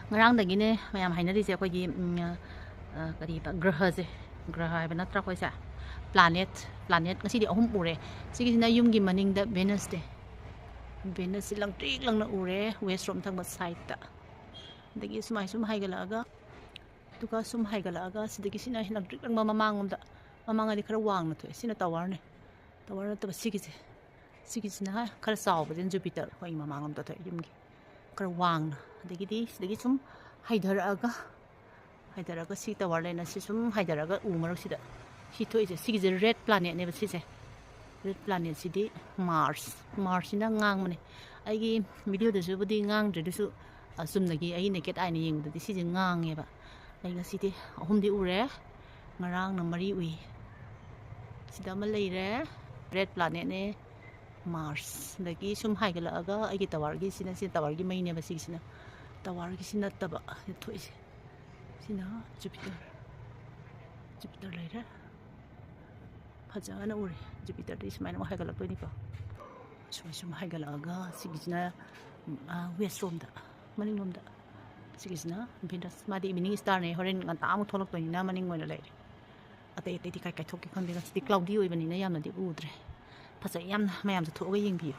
ꯉꯔꯥꯡꯗꯒꯤꯅꯦ ꯃꯌꯥꯝ ꯍꯥꯏꯅꯔꯤꯁꯦ ꯑꯩꯈꯣꯏꯒꯤ ꯀꯔꯤꯕ ꯒ꯭ꯔꯍꯁꯦ ꯒ꯭ꯔꯍ ꯍꯥꯏꯕ ꯅꯠꯇ꯭ꯔꯥ ꯑꯩꯈꯣꯏꯁꯦ ꯄ꯭ꯂꯥꯅꯦꯠ ꯉꯁꯤꯗꯤ 3 ꯎꯔꯦ ꯁꯤꯒꯤꯁꯤꯅ ꯌꯨꯝꯒꯤ ꯃꯅꯤꯡꯗ ꯚꯦꯅꯁꯅꯦ ꯚꯦꯅꯁꯁꯤ ꯂꯪꯇ꯭ꯔꯤꯛ ꯂꯪꯅ ꯎꯔꯦ ꯋꯦꯁ ꯔꯣꯝ ꯊꯪꯕ ꯁꯥꯏꯗꯇ ꯑꯗꯒꯤ ꯁꯨꯝ ꯍꯥꯏꯒꯠꯂꯛꯑꯒ ꯑꯗꯨꯒ ꯁꯨꯝ ꯍꯥꯏꯒꯠꯂꯛꯑꯒ ꯁꯤꯗꯒꯤ ꯁꯤꯅ ꯂꯪꯇ꯭ꯔꯤꯛ ꯂꯪꯕ ꯃꯃꯥꯡꯂꯣꯝꯗ ꯃꯃꯥꯡꯗꯤ ꯈꯔ ꯋꯥꯡꯅ ꯊꯣꯛꯑꯦ ꯁꯤꯅ ꯇꯋꯥꯔꯅꯦ ꯇꯋꯥꯔ ꯅꯠꯇꯕ ꯁꯤꯒꯤꯁꯤꯅ ꯈꯔ ꯆꯥꯎꯕꯁꯤꯅ ꯖꯨꯄꯤꯇꯔ ꯑꯩꯈꯣꯏ ꯃꯃꯥꯡꯂꯣꯝꯗ ꯊꯣꯛꯑꯦ ꯌꯨꯝꯒꯤ ꯈꯔ ꯋꯥꯡꯅ ꯑꯗꯒꯤꯗꯤ ꯁꯤꯗꯒꯤ ꯁꯨꯝ ꯍꯥꯏꯊꯔꯛꯑꯒ ꯁꯤ ꯇꯋꯥꯔ ꯂꯩꯅ ꯁꯤ ꯁꯨꯝ ꯍꯥꯏꯊꯔꯒ ꯎ ꯃꯔꯛꯁꯤꯗ ꯁꯤ ꯊꯣꯛꯏꯁꯦ ꯁꯤꯒꯤꯁꯦ ꯔꯦꯗ ꯄ꯭ꯂꯥꯅꯦꯠꯅꯦꯕ ꯁꯤꯁꯦ ꯔꯦꯗ ꯄ꯭ꯂꯥꯅꯦꯠꯁꯤꯗꯤ ꯃꯥꯔꯁꯁꯤꯅ ꯉꯥꯡꯕꯅꯦ ꯑꯩꯒꯤ ꯚꯤꯗꯤꯑꯣꯗꯁꯨꯕꯨꯗꯤ ꯉꯥꯡꯗ꯭ꯔꯦ ꯑꯗꯨꯁꯨ ꯆꯨꯝꯅꯒꯤ ꯑꯩ ꯅꯦꯀꯦꯠ ꯑꯥꯏꯅ ꯌꯦꯡꯕꯗꯗꯤ ꯁꯤꯁꯦ ꯉꯥꯡꯉꯦꯕ ꯑꯩ ꯉꯁꯤꯗꯤ 3ꯗꯤ ꯎꯔꯦ ꯉꯔꯥꯡꯅ 4 ꯎꯏ ꯁꯤꯗ ꯑꯃ ꯂꯩꯔꯦ ꯔꯦꯗ ꯄ꯭ꯂꯥꯅꯦꯠꯅꯦ ꯃꯥꯔꯁ ꯑꯗꯒꯤ ꯁꯨꯝ ꯍꯥꯏꯒꯠꯂꯛꯑꯒ ꯑꯩꯒꯤ ꯇꯋꯥꯔꯒꯤꯁꯤꯅ ꯁꯤ ꯇꯋꯥꯔꯒꯤ ꯃꯩꯅꯦꯕ ꯁꯤꯒꯤꯁꯤꯅ ꯇꯋꯥꯔꯒꯤꯁꯤ ꯅꯠꯇꯕ ꯊꯣꯛꯏꯁꯦ ꯁꯤꯅ ꯖꯨꯄꯤꯇꯔ ꯂꯩꯔꯦ ꯐꯖꯅ ꯎꯔꯦ ꯖꯨꯄꯤꯇꯔꯗꯤ ꯁꯨꯃꯥꯏꯅ ꯑꯃꯨꯛ ꯍꯥꯏꯒꯠꯂꯛꯇꯣꯏꯅꯤꯀꯣ ꯁꯨꯝ ꯍꯥꯏꯒꯠꯂꯛꯑꯒ ꯁꯤꯒꯤꯁꯤꯅ ꯋꯦꯁ ꯔꯣꯝꯗ ꯃꯅꯤꯡꯂꯣꯝꯗ ꯁꯤꯒꯤꯁꯤꯅ ꯚꯦꯅꯁ ꯃꯥꯗꯤ ꯏꯚꯤꯅꯤꯡ ꯁ꯭ꯇꯥꯔꯅꯦ ꯍꯣꯔꯦꯟ ꯉꯟꯇꯥ ꯑꯃꯨꯛ ꯊꯣꯛꯂꯛꯇꯣꯏꯅꯤꯅ ꯃꯅꯤꯡ ꯑꯣꯏꯅ ꯂꯩꯔꯦ ꯑꯇꯩꯗꯤ ꯀꯥꯏ ꯊꯣꯛꯀꯦ ꯈꯪꯗꯦ ꯉꯁꯤꯗꯤ ꯀ꯭ꯂꯥꯎꯗꯤ ꯑꯣꯏꯕꯅꯤꯅ ꯌꯥꯝꯅꯗꯤ ꯎꯗ꯭ꯔꯦ ꯐꯖꯩ ꯌꯥꯝꯅ ꯃꯌꯥꯝꯁꯨ ꯊꯣꯛꯑꯒ ꯌꯦꯡꯕꯤꯌꯨ